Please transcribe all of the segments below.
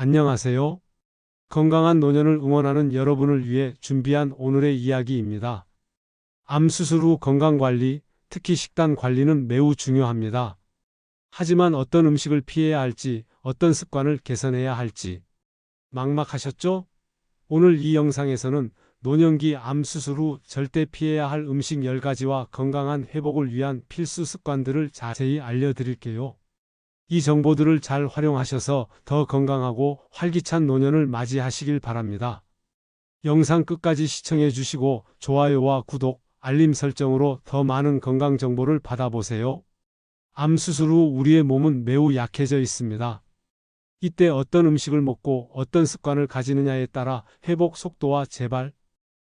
안녕하세요. 건강한 노년을 응원하는 여러분을 위해 준비한 오늘의 이야기입니다. 암 수술 후 건강관리, 특히 식단 관리는 매우 중요합니다. 하지만 어떤 음식을 피해야 할지, 어떤 습관을 개선해야 할지 막막하셨죠? 오늘 이 영상에서는 노년기 암 수술 후 절대 피해야 할 음식 10가지와 건강한 회복을 위한 필수 습관들을 자세히 알려드릴게요. 이 정보들을 잘 활용하셔서 더 건강하고 활기찬 노년을 맞이하시길 바랍니다. 영상 끝까지 시청해 주시고 좋아요와 구독, 알림 설정으로 더 많은 건강 정보를 받아보세요. 암 수술 후 우리의 몸은 매우 약해져 있습니다. 이때 어떤 음식을 먹고 어떤 습관을 가지느냐에 따라 회복 속도와 재발,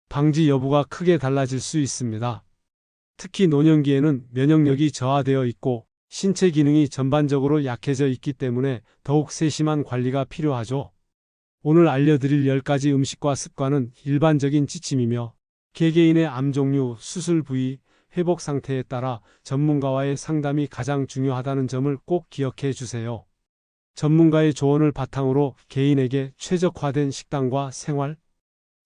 방지 여부가 크게 달라질 수 있습니다. 특히 노년기에는 면역력이 저하되어 있고 신체 기능이 전반적으로 약해져 있기 때문에 더욱 세심한 관리가 필요하죠. 오늘 알려드릴 10가지 음식과 습관은 일반적인 지침이며 개개인의 암 종류, 수술 부위, 회복 상태에 따라 전문가와의 상담이 가장 중요하다는 점을 꼭 기억해 주세요. 전문가의 조언을 바탕으로 개인에게 최적화된 식단과 생활,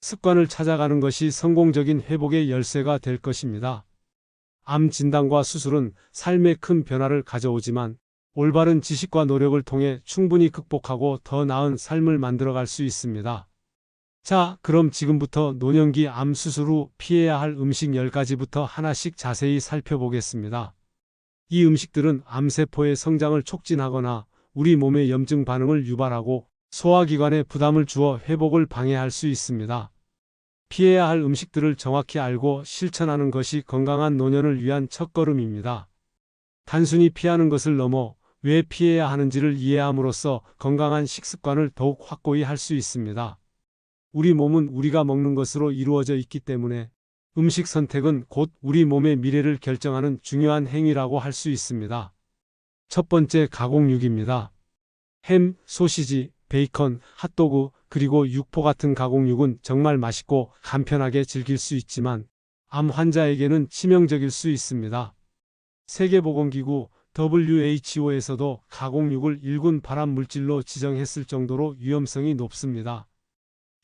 습관을 찾아가는 것이 성공적인 회복의 열쇠가 될 것입니다. 암 진단과 수술은 삶에 큰 변화를 가져오지만 올바른 지식과 노력을 통해 충분히 극복하고 더 나은 삶을 만들어갈 수 있습니다. 자, 그럼 지금부터 노년기 암 수술 후 피해야 할 음식 10가지부터 하나씩 자세히 살펴보겠습니다. 이 음식들은 암세포의 성장을 촉진하거나 우리 몸의 염증 반응을 유발하고 소화기관에 부담을 주어 회복을 방해할 수 있습니다. 피해야 할 음식들을 정확히 알고 실천하는 것이 건강한 노년을 위한 첫걸음입니다. 단순히 피하는 것을 넘어 왜 피해야 하는지를 이해함으로써 건강한 식습관을 더욱 확고히 할 수 있습니다. 우리 몸은 우리가 먹는 것으로 이루어져 있기 때문에 음식 선택은 곧 우리 몸의 미래를 결정하는 중요한 행위라고 할 수 있습니다. 첫 번째, 가공육입니다. 햄, 소시지, 베이컨, 핫도그, 그리고 육포 같은 가공육은 정말 맛있고 간편하게 즐길 수 있지만 암 환자에게는 치명적일 수 있습니다. 세계보건기구 WHO에서도 가공육을 1군 발암물질로 지정했을 정도로 위험성이 높습니다.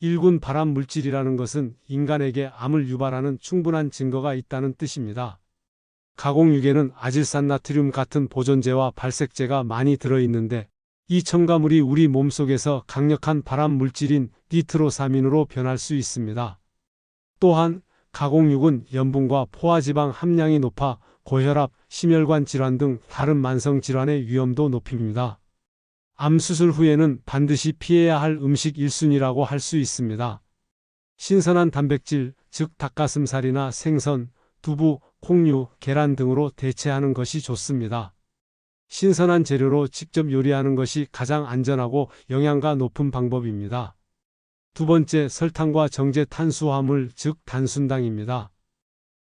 1군 발암물질이라는 것은 인간에게 암을 유발하는 충분한 증거가 있다는 뜻입니다. 가공육에는 아질산나트륨 같은 보존제와 발색제가 많이 들어있는데 이 첨가물이 우리 몸속에서 강력한 발암 물질인 니트로사민으로 변할 수 있습니다. 또한 가공육은 염분과 포화지방 함량이 높아 고혈압, 심혈관 질환 등 다른 만성 질환의 위험도 높입니다. 암 수술 후에는 반드시 피해야 할 음식 1순위라고 할 수 있습니다. 신선한 단백질, 즉 닭가슴살이나 생선, 두부, 콩류, 계란 등으로 대체하는 것이 좋습니다. 신선한 재료로 직접 요리하는 것이 가장 안전하고 영양가 높은 방법입니다. 두 번째, 설탕과 정제 탄수화물, 즉 단순당입니다.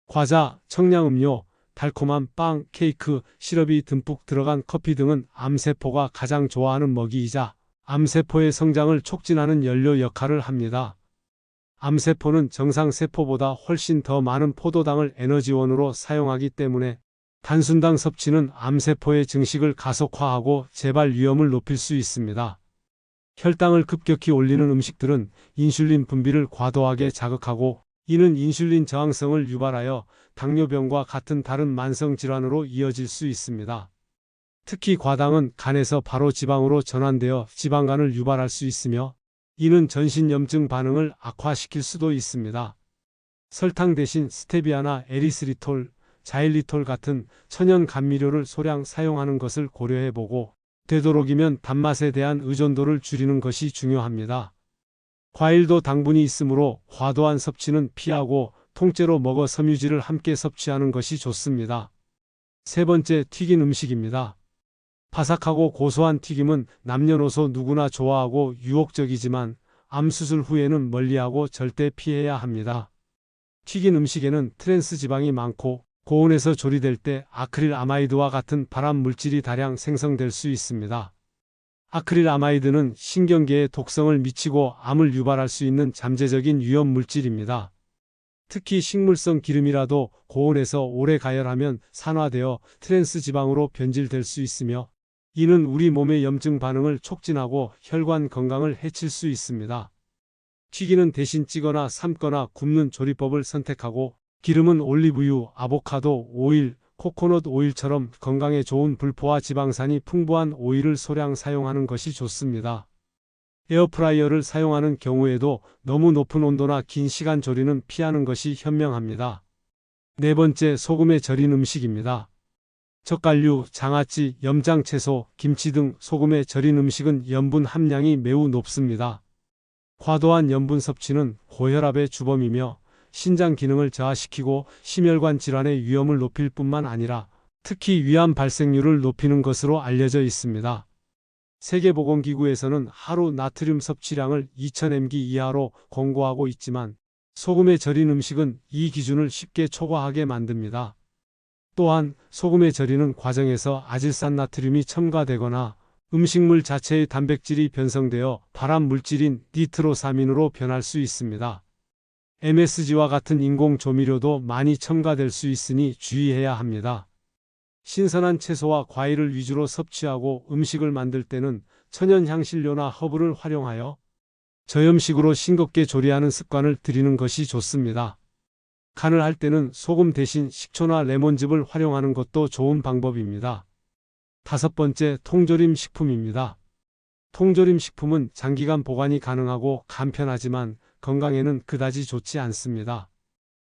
과자, 청량음료, 달콤한 빵, 케이크, 시럽이 듬뿍 들어간 커피 등은 암세포가 가장 좋아하는 먹이이자 암세포의 성장을 촉진하는 연료 역할을 합니다. 암세포는 정상세포보다 훨씬 더 많은 포도당을 에너지원으로 사용하기 때문에 단순당 섭취는 암세포의 증식을 가속화하고 재발 위험을 높일 수 있습니다. 혈당을 급격히 올리는 음식들은 인슐린 분비를 과도하게 자극하고 이는 인슐린 저항성을 유발하여 당뇨병과 같은 다른 만성 질환으로 이어질 수 있습니다. 특히 과당은 간에서 바로 지방으로 전환되어 지방간을 유발할 수 있으며 이는 전신염증 반응을 악화시킬 수도 있습니다. 설탕 대신 스테비아나 에리스리톨, 자일리톨 같은 천연 감미료를 소량 사용하는 것을 고려해보고 되도록이면 단맛에 대한 의존도를 줄이는 것이 중요합니다. 과일도 당분이 있으므로 과도한 섭취는 피하고 통째로 먹어 섬유질을 함께 섭취하는 것이 좋습니다. 세 번째, 튀긴 음식입니다. 바삭하고 고소한 튀김은 남녀노소 누구나 좋아하고 유혹적이지만 암 수술 후에는 멀리하고 절대 피해야 합니다. 튀긴 음식에는 트랜스 지방이 많고 고온에서 조리될 때 아크릴아마이드와 같은 발암 물질이 다량 생성될 수 있습니다. 아크릴아마이드는 신경계에 독성을 미치고 암을 유발할 수 있는 잠재적인 위험 물질입니다. 특히 식물성 기름이라도 고온에서 오래 가열하면 산화되어 트랜스 지방으로 변질될 수 있으며 이는 우리 몸의 염증 반응을 촉진하고 혈관 건강을 해칠 수 있습니다. 튀기는 대신 찌거나 삶거나 굽는 조리법을 선택하고 기름은 올리브유, 아보카도, 오일, 코코넛 오일처럼 건강에 좋은 불포화 지방산이 풍부한 오일을 소량 사용하는 것이 좋습니다. 에어프라이어를 사용하는 경우에도 너무 높은 온도나 긴 시간 조리는 피하는 것이 현명합니다. 네 번째, 소금에 절인 음식입니다. 젓갈류, 장아찌, 염장채소, 김치 등 소금에 절인 음식은 염분 함량이 매우 높습니다. 과도한 염분 섭취는 고혈압의 주범이며 신장 기능을 저하시키고 심혈관 질환의 위험을 높일 뿐만 아니라 특히 위암 발생률을 높이는 것으로 알려져 있습니다. 세계보건기구에서는 하루 나트륨 섭취량을 2000mg 이하로 권고하고 있지만 소금에 절인 음식은 이 기준을 쉽게 초과하게 만듭니다. 또한 소금에 절이는 과정에서 아질산 나트륨이 첨가되거나 음식물 자체의 단백질이 변성되어 발암 물질인 니트로사민으로 변할 수 있습니다. MSG와 같은 인공 조미료도 많이 첨가될 수 있으니 주의해야 합니다. 신선한 채소와 과일을 위주로 섭취하고 음식을 만들 때는 천연 향신료나 허브를 활용하여 저염식으로 싱겁게 조리하는 습관을 들이는 것이 좋습니다. 간을 할 때는 소금 대신 식초나 레몬즙을 활용하는 것도 좋은 방법입니다. 다섯 번째, 통조림 식품입니다. 통조림 식품은 장기간 보관이 가능하고 간편하지만 건강에는 그다지 좋지 않습니다.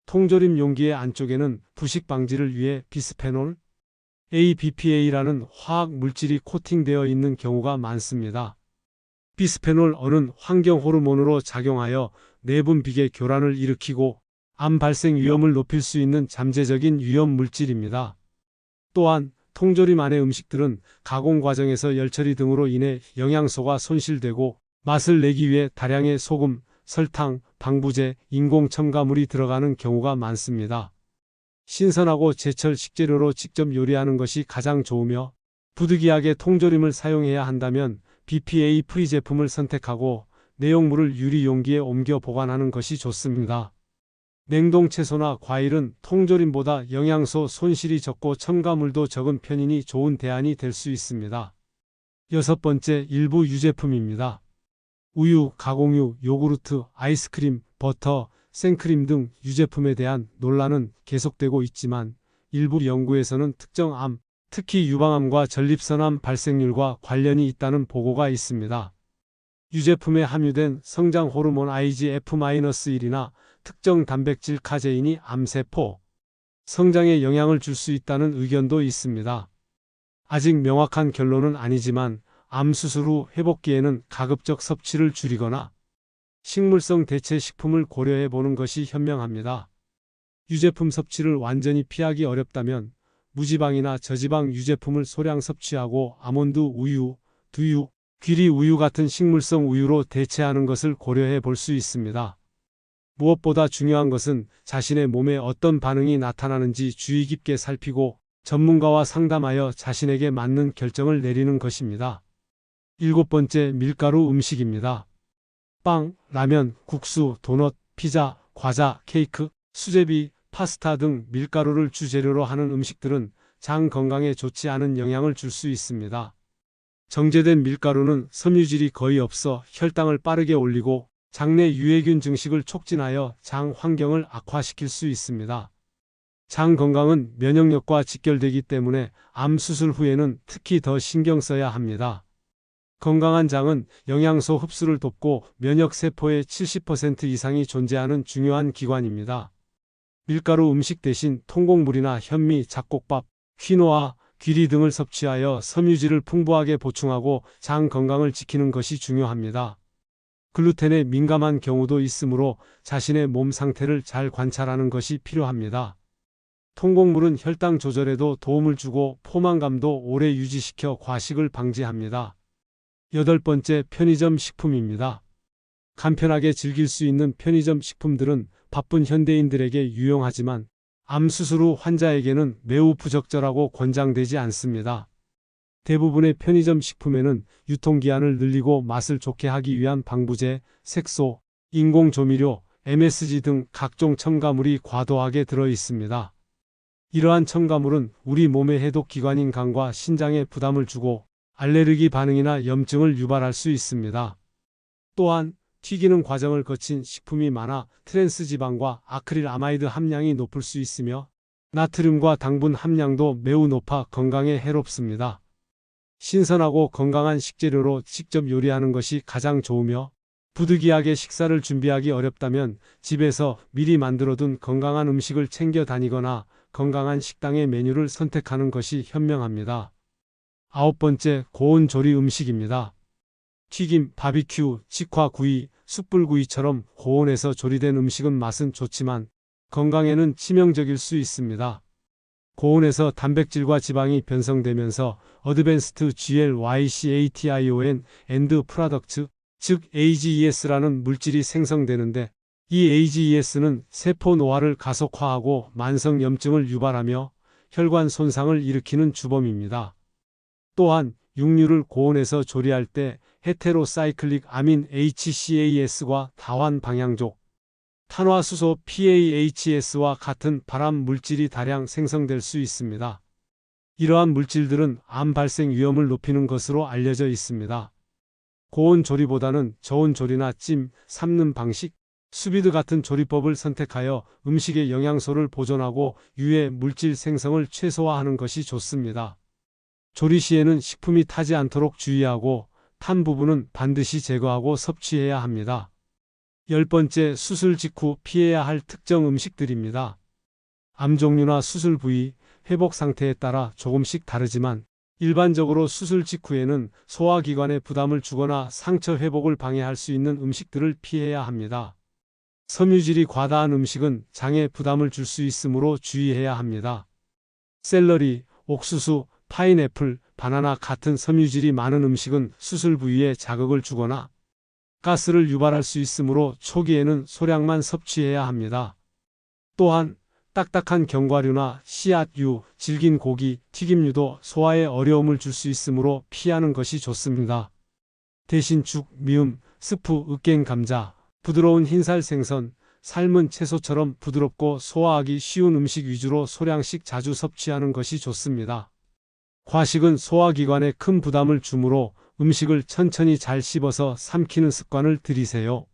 통조림 용기의 안쪽에는 부식 방지를 위해 비스페놀 A, BPA라는 화학 물질이 코팅되어 있는 경우가 많습니다. 비스페놀은 환경 호르몬으로 작용하여 내분비계 교란을 일으키고 암 발생 위험을 높일 수 있는 잠재적인 위험 물질입니다. 또한 통조림 안의 음식들은 가공 과정에서 열처리 등으로 인해 영양소가 손실되고 맛을 내기 위해 다량의 소금, 설탕, 방부제, 인공 첨가물이 들어가는 경우가 많습니다. 신선하고 제철 식재료로 직접 요리하는 것이 가장 좋으며 부득이하게 통조림을 사용해야 한다면 BPA 프리 제품을 선택하고 내용물을 유리 용기에 옮겨 보관하는 것이 좋습니다. 냉동 채소나 과일은 통조림보다 영양소 손실이 적고 첨가물도 적은 편이니 좋은 대안이 될 수 있습니다. 여섯 번째, 일부 유제품입니다. 우유, 가공유, 요구르트, 아이스크림, 버터, 생크림 등 유제품에 대한 논란은 계속되고 있지만 일부 연구에서는 특정 암, 특히 유방암과 전립선암 발생률과 관련이 있다는 보고가 있습니다. 유제품에 함유된 성장 호르몬 IGF-1이나 특정 단백질 카제인이 암세포 성장에 영향을 줄 수 있다는 의견도 있습니다. 아직 명확한 결론은 아니지만 암 수술 후 회복기에는 가급적 섭취를 줄이거나 식물성 대체 식품을 고려해 보는 것이 현명합니다. 유제품 섭취를 완전히 피하기 어렵다면 무지방이나 저지방 유제품을 소량 섭취하고 아몬드 우유, 두유, 귀리 우유 같은 식물성 우유로 대체하는 것을 고려해 볼 수 있습니다. 무엇보다 중요한 것은 자신의 몸에 어떤 반응이 나타나는지 주의 깊게 살피고 전문가와 상담하여 자신에게 맞는 결정을 내리는 것입니다. 일곱 번째, 밀가루 음식입니다. 빵, 라면, 국수, 도넛, 피자, 과자, 케이크, 수제비, 파스타 등 밀가루를 주재료로 하는 음식들은 장 건강에 좋지 않은 영향을 줄 수 있습니다. 정제된 밀가루는 섬유질이 거의 없어 혈당을 빠르게 올리고 장내 유해균 증식을 촉진하여 장 환경을 악화시킬 수 있습니다. 장 건강은 면역력과 직결되기 때문에 암 수술 후에는 특히 더 신경 써야 합니다. 건강한 장은 영양소 흡수를 돕고 면역세포의 70% 이상이 존재하는 중요한 기관입니다. 밀가루 음식 대신 통곡물이나 현미, 잡곡밥, 퀴노아, 귀리 등을 섭취하여 섬유질을 풍부하게 보충하고 장 건강을 지키는 것이 중요합니다. 글루텐에 민감한 경우도 있으므로 자신의 몸 상태를 잘 관찰하는 것이 필요합니다. 통곡물은 혈당 조절에도 도움을 주고 포만감도 오래 유지시켜 과식을 방지합니다. 여덟 번째, 편의점 식품입니다. 간편하게 즐길 수 있는 편의점 식품들은 바쁜 현대인들에게 유용하지만 암 수술 후 환자에게는 매우 부적절하고 권장되지 않습니다. 대부분의 편의점 식품에는 유통기한을 늘리고 맛을 좋게 하기 위한 방부제, 색소, 인공조미료, MSG 등 각종 첨가물이 과도하게 들어 있습니다. 이러한 첨가물은 우리 몸의 해독기관인 간과 신장에 부담을 주고 알레르기 반응이나 염증을 유발할 수 있습니다. 또한 튀기는 과정을 거친 식품이 많아 트랜스지방과 아크릴아마이드 함량이 높을 수 있으며 나트륨과 당분 함량도 매우 높아 건강에 해롭습니다. 신선하고 건강한 식재료로 직접 요리하는 것이 가장 좋으며 부득이하게 식사를 준비하기 어렵다면 집에서 미리 만들어둔 건강한 음식을 챙겨 다니거나 건강한 식당의 메뉴를 선택하는 것이 현명합니다. 9번째, 고온 조리 음식입니다. 튀김, 바비큐, 직화구이, 숯불구이처럼 고온에서 조리된 음식은 맛은 좋지만 건강에는 치명적일 수 있습니다. 고온에서 단백질과 지방이 변성되면서 어드밴스드 GLYCATION 엔드 프로덕트, 즉 AGES라는 물질이 생성되는데 이 AGES는 세포 노화를 가속화하고 만성 염증을 유발하며 혈관 손상을 일으키는 주범입니다. 또한 육류를 고온에서 조리할 때 헤테로사이클릭 아민 HCAS과 다환 방향족, 탄화수소 PAHS와 같은 발암 물질이 다량 생성될 수 있습니다. 이러한 물질들은 암 발생 위험을 높이는 것으로 알려져 있습니다. 고온 조리보다는 저온 조리나 찜, 삶는 방식, 수비드 같은 조리법을 선택하여 음식의 영양소를 보존하고 유해 물질 생성을 최소화하는 것이 좋습니다. 조리 시에는 식품이 타지 않도록 주의하고 탄 부분은 반드시 제거하고 섭취해야 합니다. 10번째, 수술 직후 피해야 할 특정 음식들입니다. 암 종류나 수술 부위, 회복 상태에 따라 조금씩 다르지만 일반적으로 수술 직후에는 소화기관에 부담을 주거나 상처 회복을 방해할 수 있는 음식들을 피해야 합니다. 섬유질이 과다한 음식은 장에 부담을 줄 수 있으므로 주의해야 합니다. 샐러리, 옥수수, 파인애플, 바나나 같은 섬유질이 많은 음식은 수술 부위에 자극을 주거나 가스를 유발할 수 있으므로 초기에는 소량만 섭취해야 합니다. 또한 딱딱한 견과류나 씨앗류, 질긴 고기, 튀김류도 소화에 어려움을 줄 수 있으므로 피하는 것이 좋습니다. 대신 죽, 미음, 스프, 으깬 감자, 부드러운 흰살 생선, 삶은 채소처럼 부드럽고 소화하기 쉬운 음식 위주로 소량씩 자주 섭취하는 것이 좋습니다. 과식은 소화기관에 큰 부담을 주므로 음식을 천천히 잘 씹어서 삼키는 습관을 들이세요.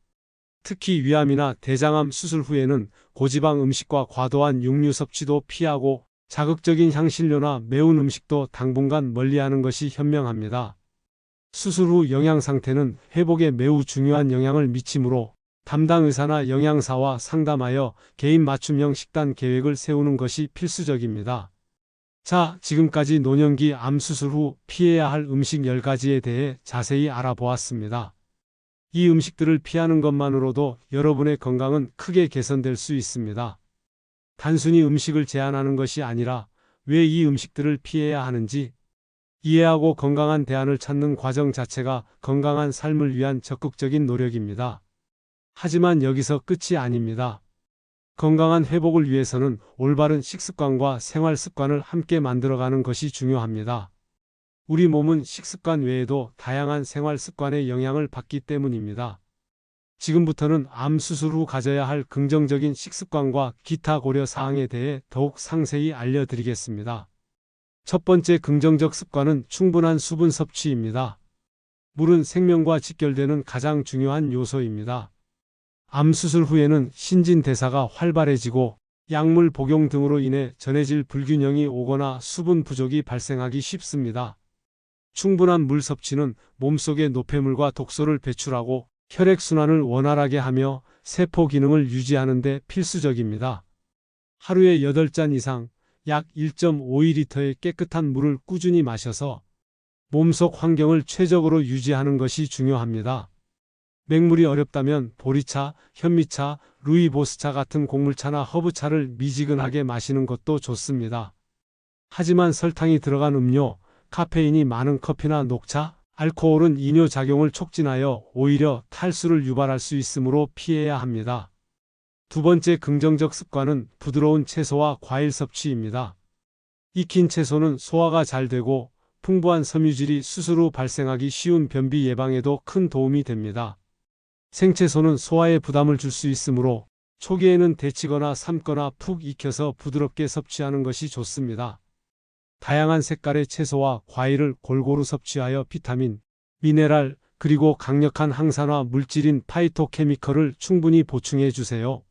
특히 위암이나 대장암 수술 후에는 고지방 음식과 과도한 육류 섭취도 피하고 자극적인 향신료나 매운 음식도 당분간 멀리하는 것이 현명합니다. 수술 후 영양 상태는 회복에 매우 중요한 영향을 미치므로 담당 의사나 영양사와 상담하여 개인 맞춤형 식단 계획을 세우는 것이 필수적입니다. 자, 지금까지 노년기 암 수술 후 피해야 할 음식 10가지에 대해 자세히 알아보았습니다. 이 음식들을 피하는 것만으로도 여러분의 건강은 크게 개선될 수 있습니다. 단순히 음식을 제한하는 것이 아니라 왜 이 음식들을 피해야 하는지 이해하고 건강한 대안을 찾는 과정 자체가 건강한 삶을 위한 적극적인 노력입니다. 하지만 여기서 끝이 아닙니다. 건강한 회복을 위해서는 올바른 식습관과 생활 습관을 함께 만들어가는 것이 중요합니다. 우리 몸은 식습관 외에도 다양한 생활 습관의 영향을 받기 때문입니다. 지금부터는 암 수술 후 가져야 할 긍정적인 식습관과 기타 고려 사항에 대해 더욱 상세히 알려드리겠습니다. 첫 번째 긍정적 습관은 충분한 수분 섭취입니다. 물은 생명과 직결되는 가장 중요한 요소입니다. 암 수술 후에는 신진대사가 활발해지고 약물 복용 등으로 인해 전해질 불균형이 오거나 수분 부족이 발생하기 쉽습니다. 충분한 물 섭취는 몸속의 노폐물과 독소를 배출하고 혈액순환을 원활하게 하며 세포 기능을 유지하는 데 필수적입니다. 하루에 8잔 이상 약 1.52리터의 깨끗한 물을 꾸준히 마셔서 몸속 환경을 최적으로 유지하는 것이 중요합니다. 맹물이 어렵다면 보리차, 현미차, 루이보스차 같은 곡물차나 허브차를 미지근하게 마시는 것도 좋습니다. 하지만 설탕이 들어간 음료, 카페인이 많은 커피나 녹차, 알코올은 이뇨 작용을 촉진하여 오히려 탈수를 유발할 수 있으므로 피해야 합니다. 두 번째 긍정적 습관은 부드러운 채소와 과일 섭취입니다. 익힌 채소는 소화가 잘 되고 풍부한 섬유질이 수술 후 발생하기 쉬운 변비 예방에도 큰 도움이 됩니다. 생채소는 소화에 부담을 줄 수 있으므로 초기에는 데치거나 삶거나 푹 익혀서 부드럽게 섭취하는 것이 좋습니다. 다양한 색깔의 채소와 과일을 골고루 섭취하여 비타민, 미네랄, 그리고 강력한 항산화 물질인 파이토케미컬을 충분히 보충해 주세요.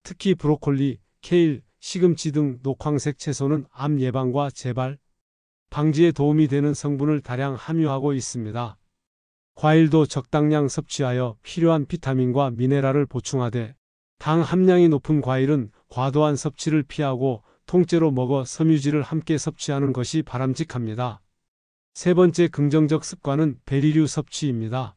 특히 브로콜리, 케일, 시금치 등 녹황색 채소는 암 예방과 재발, 방지에 도움이 되는 성분을 다량 함유하고 있습니다. 과일도 적당량 섭취하여 필요한 비타민과 미네랄을 보충하되, 당 함량이 높은 과일은 과도한 섭취를 피하고 통째로 먹어 섬유질을 함께 섭취하는 것이 바람직합니다. 세 번째 긍정적 습관은 베리류 섭취입니다.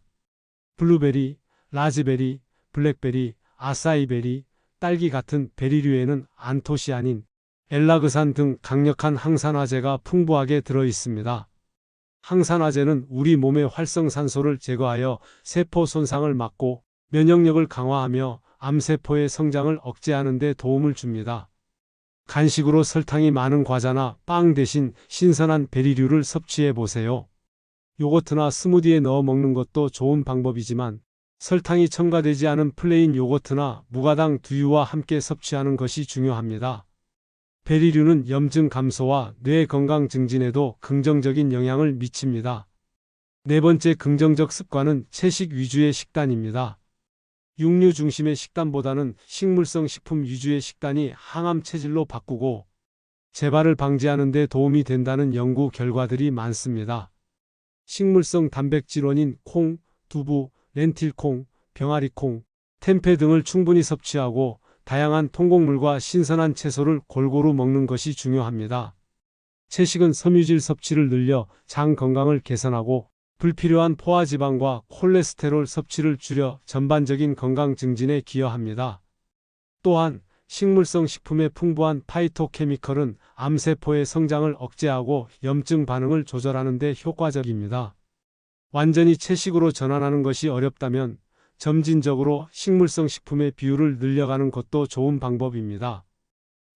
블루베리, 라즈베리, 블랙베리, 아사이베리, 딸기 같은 베리류에는 안토시아닌, 엘라그산 등 강력한 항산화제가 풍부하게 들어 있습니다. 항산화제는 우리 몸의 활성산소를 제거하여 세포 손상을 막고 면역력을 강화하며 암세포의 성장을 억제하는 데 도움을 줍니다. 간식으로 설탕이 많은 과자나 빵 대신 신선한 베리류를 섭취해 보세요. 요거트나 스무디에 넣어 먹는 것도 좋은 방법이지만 설탕이 첨가되지 않은 플레인 요거트나 무가당 두유와 함께 섭취하는 것이 중요합니다. 베리류는 염증 감소와 뇌 건강 증진에도 긍정적인 영향을 미칩니다. 네 번째 긍정적 습관은 채식 위주의 식단입니다. 육류 중심의 식단보다는 식물성 식품 위주의 식단이 항암 체질로 바꾸고 재발을 방지하는 데 도움이 된다는 연구 결과들이 많습니다. 식물성 단백질원인 콩, 두부, 렌틸콩, 병아리콩, 템페 등을 충분히 섭취하고 다양한 통곡물과 신선한 채소를 골고루 먹는 것이 중요합니다. 채식은 섬유질 섭취를 늘려 장 건강을 개선하고 불필요한 포화지방과 콜레스테롤 섭취를 줄여 전반적인 건강 증진에 기여합니다. 또한 식물성 식품의 풍부한 파이토케미컬은 암세포의 성장을 억제하고 염증 반응을 조절하는 데 효과적입니다. 완전히 채식으로 전환하는 것이 어렵다면 점진적으로 식물성 식품의 비율을 늘려가는 것도 좋은 방법입니다.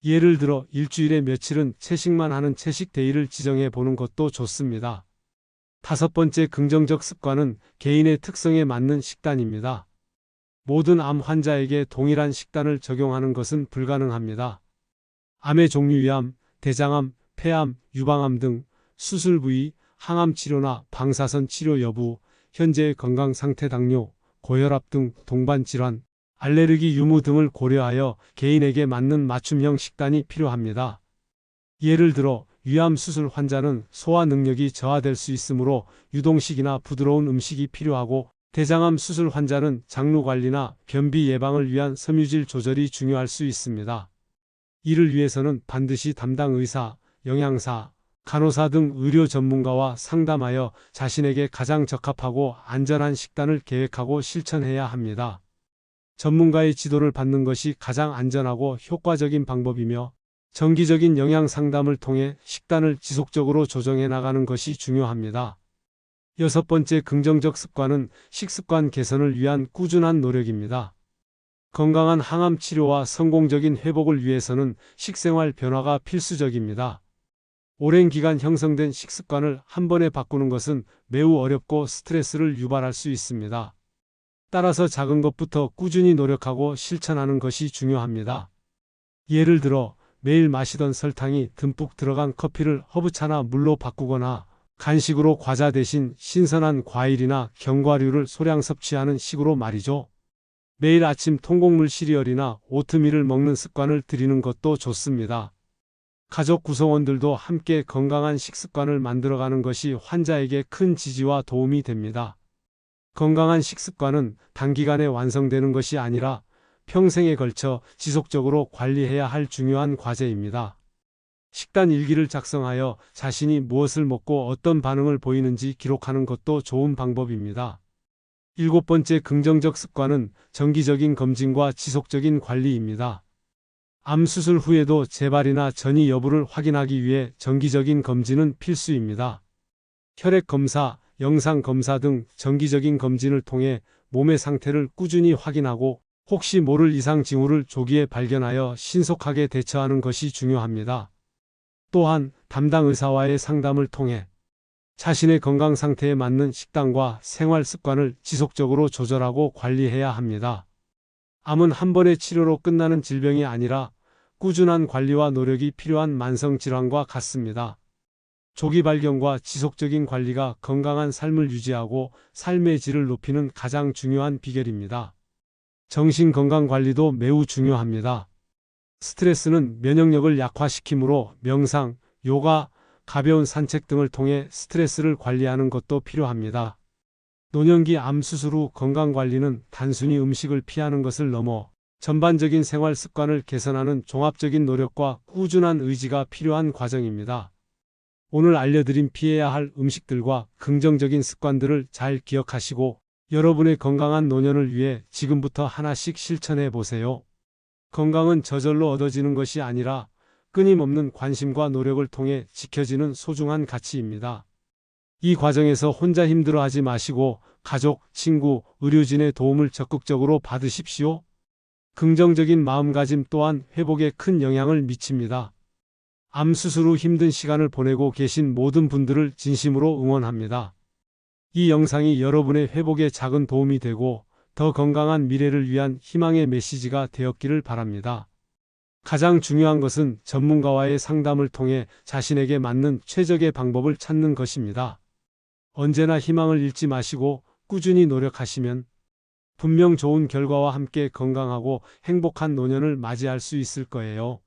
예를 들어 일주일에 며칠은 채식만 하는 채식 데이를 지정해 보는 것도 좋습니다. 다섯 번째 긍정적 습관은 개인의 특성에 맞는 식단입니다. 모든 암 환자에게 동일한 식단을 적용하는 것은 불가능합니다. 암의 종류위암, 대장암, 폐암, 유방암 등 수술 부위, 항암 치료나 방사선 치료 여부, 현재의 건강 상태 당뇨, 고혈압 등 동반 질환, 알레르기 유무 등을 고려하여 개인에게 맞는 맞춤형 식단이 필요합니다. 예를 들어 위암 수술 환자는 소화 능력이 저하될 수 있으므로 유동식이나 부드러운 음식이 필요하고 대장암 수술 환자는 장루 관리나 변비 예방을 위한 섬유질 조절이 중요할 수 있습니다. 이를 위해서는 반드시 담당 의사, 영양사, 간호사 등 의료 전문가와 상담하여 자신에게 가장 적합하고 안전한 식단을 계획하고 실천해야 합니다. 전문가의 지도를 받는 것이 가장 안전하고 효과적인 방법이며 정기적인 영양 상담을 통해 식단을 지속적으로 조정해 나가는 것이 중요합니다. 여섯 번째 긍정적 습관은 식습관 개선을 위한 꾸준한 노력입니다. 건강한 항암 치료와 성공적인 회복을 위해서는 식생활 변화가 필수적입니다. 오랜 기간 형성된 식습관을 한 번에 바꾸는 것은 매우 어렵고 스트레스를 유발할 수 있습니다. 따라서 작은 것부터 꾸준히 노력하고 실천하는 것이 중요합니다. 예를 들어 매일 마시던 설탕이 듬뿍 들어간 커피를 허브차나 물로 바꾸거나 간식으로 과자 대신 신선한 과일이나 견과류를 소량 섭취하는 식으로 말이죠. 매일 아침 통곡물 시리얼이나 오트밀을 먹는 습관을 들이는 것도 좋습니다. 가족 구성원들도 함께 건강한 식습관을 만들어가는 것이 환자에게 큰 지지와 도움이 됩니다. 건강한 식습관은 단기간에 완성되는 것이 아니라 평생에 걸쳐 지속적으로 관리해야 할 중요한 과제입니다. 식단 일기를 작성하여 자신이 무엇을 먹고 어떤 반응을 보이는지 기록하는 것도 좋은 방법입니다. 일곱 번째 긍정적 습관은 정기적인 검진과 지속적인 관리입니다. 암 수술 후에도 재발이나 전이 여부를 확인하기 위해 정기적인 검진은 필수입니다. 혈액 검사, 영상 검사 등 정기적인 검진을 통해 몸의 상태를 꾸준히 확인하고 혹시 모를 이상 징후를 조기에 발견하여 신속하게 대처하는 것이 중요합니다. 또한 담당 의사와의 상담을 통해 자신의 건강 상태에 맞는 식단과 생활 습관을 지속적으로 조절하고 관리해야 합니다. 암은 한 번의 치료로 끝나는 질병이 아니라 꾸준한 관리와 노력이 필요한 만성질환과 같습니다. 조기 발견과 지속적인 관리가 건강한 삶을 유지하고 삶의 질을 높이는 가장 중요한 비결입니다. 정신 건강 관리도 매우 중요합니다. 스트레스는 면역력을 약화시키므로 명상, 요가, 가벼운 산책 등을 통해 스트레스를 관리하는 것도 필요합니다. 노년기 암 수술 후 건강 관리는 단순히 음식을 피하는 것을 넘어 전반적인 생활 습관을 개선하는 종합적인 노력과 꾸준한 의지가 필요한 과정입니다. 오늘 알려드린 피해야 할 음식들과 긍정적인 습관들을 잘 기억하시고 여러분의 건강한 노년을 위해 지금부터 하나씩 실천해 보세요. 건강은 저절로 얻어지는 것이 아니라 끊임없는 관심과 노력을 통해 지켜지는 소중한 가치입니다. 이 과정에서 혼자 힘들어하지 마시고 가족, 친구, 의료진의 도움을 적극적으로 받으십시오. 긍정적인 마음가짐 또한 회복에 큰 영향을 미칩니다. 암 수술 후 힘든 시간을 보내고 계신 모든 분들을 진심으로 응원합니다. 이 영상이 여러분의 회복에 작은 도움이 되고 더 건강한 미래를 위한 희망의 메시지가 되었기를 바랍니다. 가장 중요한 것은 전문가와의 상담을 통해 자신에게 맞는 최적의 방법을 찾는 것입니다. 언제나 희망을 잃지 마시고 꾸준히 노력하시면 분명 좋은 결과와 함께 건강하고 행복한 노년을 맞이할 수 있을 거예요.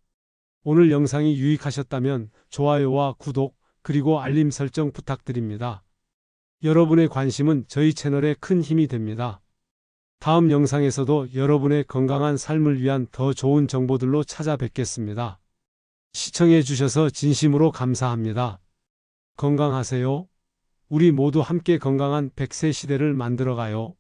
오늘 영상이 유익하셨다면 좋아요와 구독, 그리고 알림 설정 부탁드립니다. 여러분의 관심은 저희 채널에 큰 힘이 됩니다. 다음 영상에서도 여러분의 건강한 삶을 위한 더 좋은 정보들로 찾아뵙겠습니다. 시청해 주셔서 진심으로 감사합니다. 건강하세요. 우리 모두 함께 건강한 100세 시대를 만들어가요.